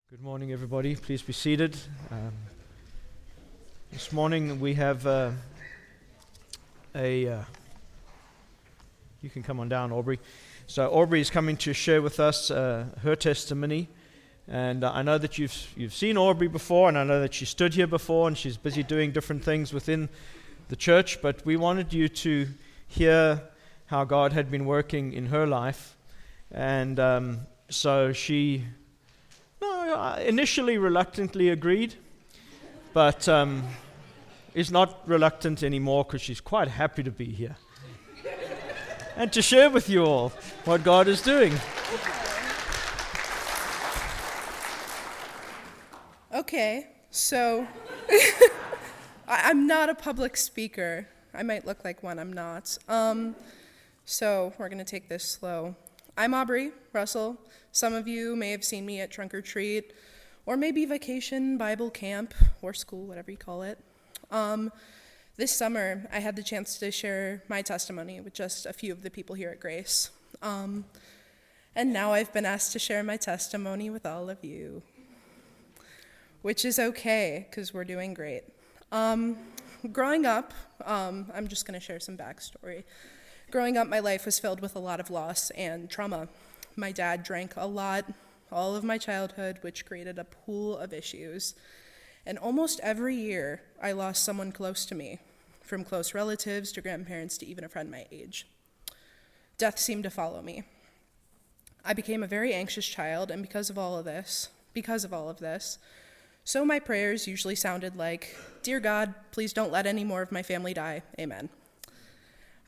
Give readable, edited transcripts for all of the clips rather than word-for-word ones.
Good morning, everybody. Please be seated. This morning we have you can come on down, Aubree. So Aubree is coming to share with us her testimony, and I know that you've seen Aubree before, and I know that she stood here before, and she's busy doing different things within the church. But we wanted you to hear how God had been working in her life, and so she. Initially reluctantly agreed, but is not reluctant anymore because she's quite happy to be here and to share with you all what God is doing. Okay, so I'm not a public speaker. I might look like one, I'm not. So we're going to take this slow. I'm Aubree Russell. Some of you may have seen me at Trunk or Treat, or maybe vacation, Bible camp, or school, whatever you call it. This summer, I had the chance to share my testimony with just a few of the people here at Grace. And now I've been asked to share my testimony with all of you, which is okay, because we're doing great. Growing up, I'm just going to share some backstory. Growing up, my life was filled with a lot of loss and trauma. My dad drank a lot, all of my childhood, which created a pool of issues. And almost every year, I lost someone close to me, from close relatives to grandparents to even a friend my age. Death seemed to follow me. I became a very anxious child, and because of all of this, so my prayers usually sounded like, "Dear God, please don't let any more of my family die. Amen."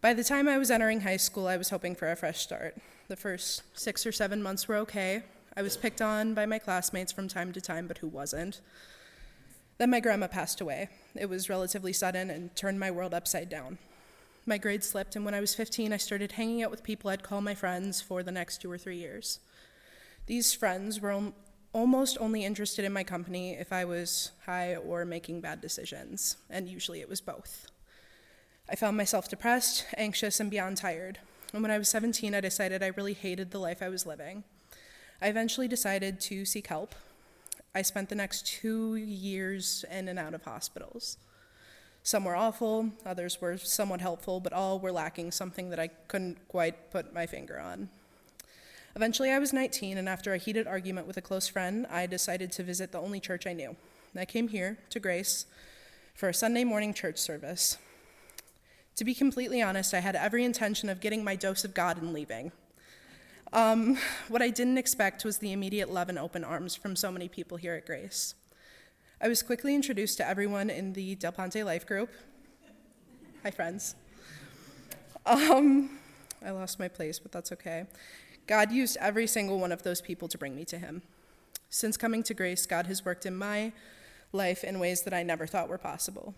By the time I was entering high school, I was hoping for a fresh start. The first 6 or 7 months were okay. I was picked on by my classmates from time to time, but who wasn't? Then my grandma passed away. It was relatively sudden and turned my world upside down. My grades slipped, and when I was 15, I started hanging out with people I'd call my friends for the next 2 or 3 years. These friends were almost only interested in my company if I was high or making bad decisions, and usually it was both. I found myself depressed, anxious, and beyond tired. And when I was 17, I decided I really hated the life I was living. I eventually decided to seek help. I spent the next 2 years in and out of hospitals. Some were awful, others were somewhat helpful, but all were lacking something that I couldn't quite put my finger on. Eventually, I was 19, and after a heated argument with a close friend, I decided to visit the only church I knew. I came here to Grace for a Sunday morning church service. To be completely honest, I had every intention of getting my dose of God and leaving. What I didn't expect was the immediate love and open arms from so many people here at Grace. I was quickly introduced to everyone in the Del Ponte Life group. Hi, friends. I lost my place, but that's okay. God used every single one of those people to bring me to him. Since coming to Grace, God has worked in my life in ways that I never thought were possible.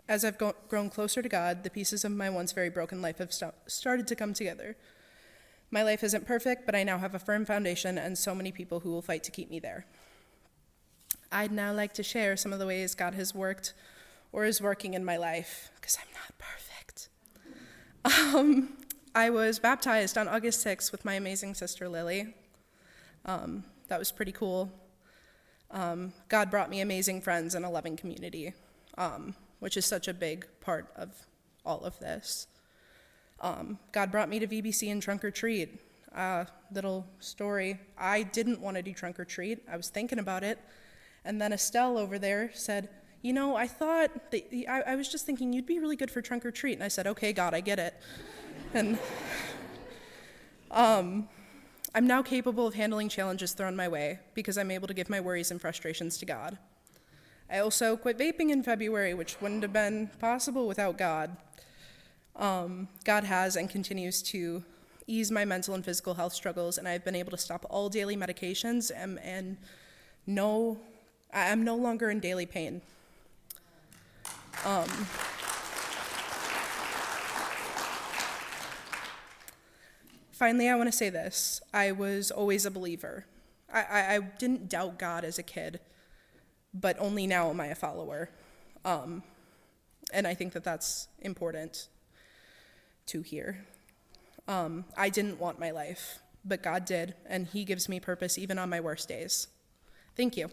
As I've grown closer to God, the pieces of my once very broken life have started to come together. My life isn't perfect, but I now have a firm foundation and so many people who will fight to keep me there. I'd now like to share some of the ways God has worked or is working in my life, because I'm not perfect. I was baptized on August 6th with my amazing sister, Lily. That was pretty cool. God brought me amazing friends and a loving community. Which is such a big part of all of this. God brought me to VBC and Trunk or Treat. Little story, I didn't want to do Trunk or Treat. I was thinking about it. And then Estelle over there said, I thought that I was just thinking you'd be really good for Trunk or Treat. And I said, okay, God, I get it. And I'm now capable of handling challenges thrown my way because I'm able to give my worries and frustrations to God. I also quit vaping in February, which wouldn't have been possible without God. God has and continues to ease my mental and physical health struggles, and I've been able to stop all daily medications and I'm no longer in daily pain. Finally, I want to say this. I was always a believer. I didn't doubt God as a kid, but only now am I a follower. And I think that that's important to hear. I didn't want my life, but God did, and he gives me purpose even on my worst days. Thank you.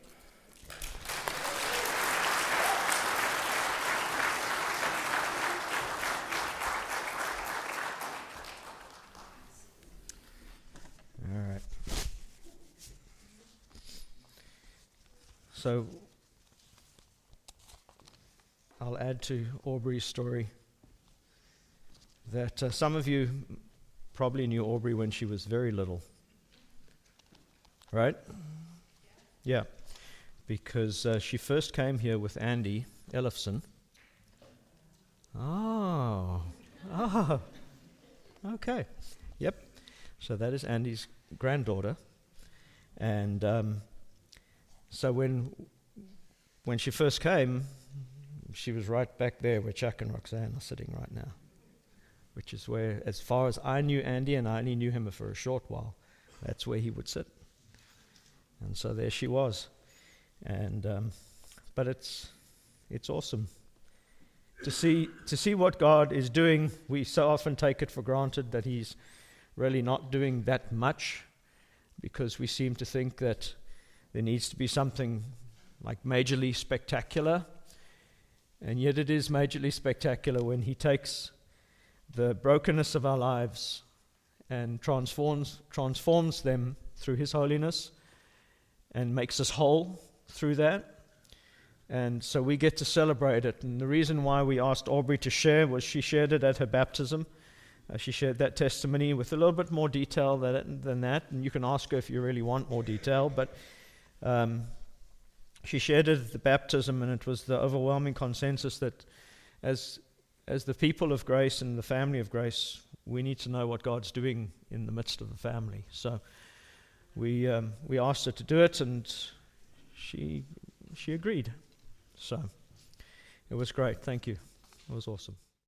All right. So I'll add to Aubree's story that some of you probably knew Aubree when she was very little, right? Yeah, because she first came here with Andy Ellefson. Oh, okay, yep. So that is Andy's granddaughter, and so when she first came, she was right back there where Chuck and Roxanne are sitting right now, which is where, as far as I knew Andy, and I only knew him for a short while, that's where he would sit. And so there she was. And but it's awesome to see what God is doing. We so often take it for granted that He's really not doing that much, because we seem to think that there needs to be something like majorly spectacular. And yet it is majorly spectacular when He takes the brokenness of our lives and transforms them through His holiness and makes us whole through that. And so we get to celebrate it. And the reason why we asked Aubree to share was she shared it at her baptism. She shared that testimony with a little bit more detail than that. And you can ask her if you really want more detail. But she shared it at the baptism, and it was the overwhelming consensus that as the people of grace and the family of grace, we need to know what God's doing in the midst of the family. So we asked her to do it, and she agreed. So it was great. Thank you. It was awesome.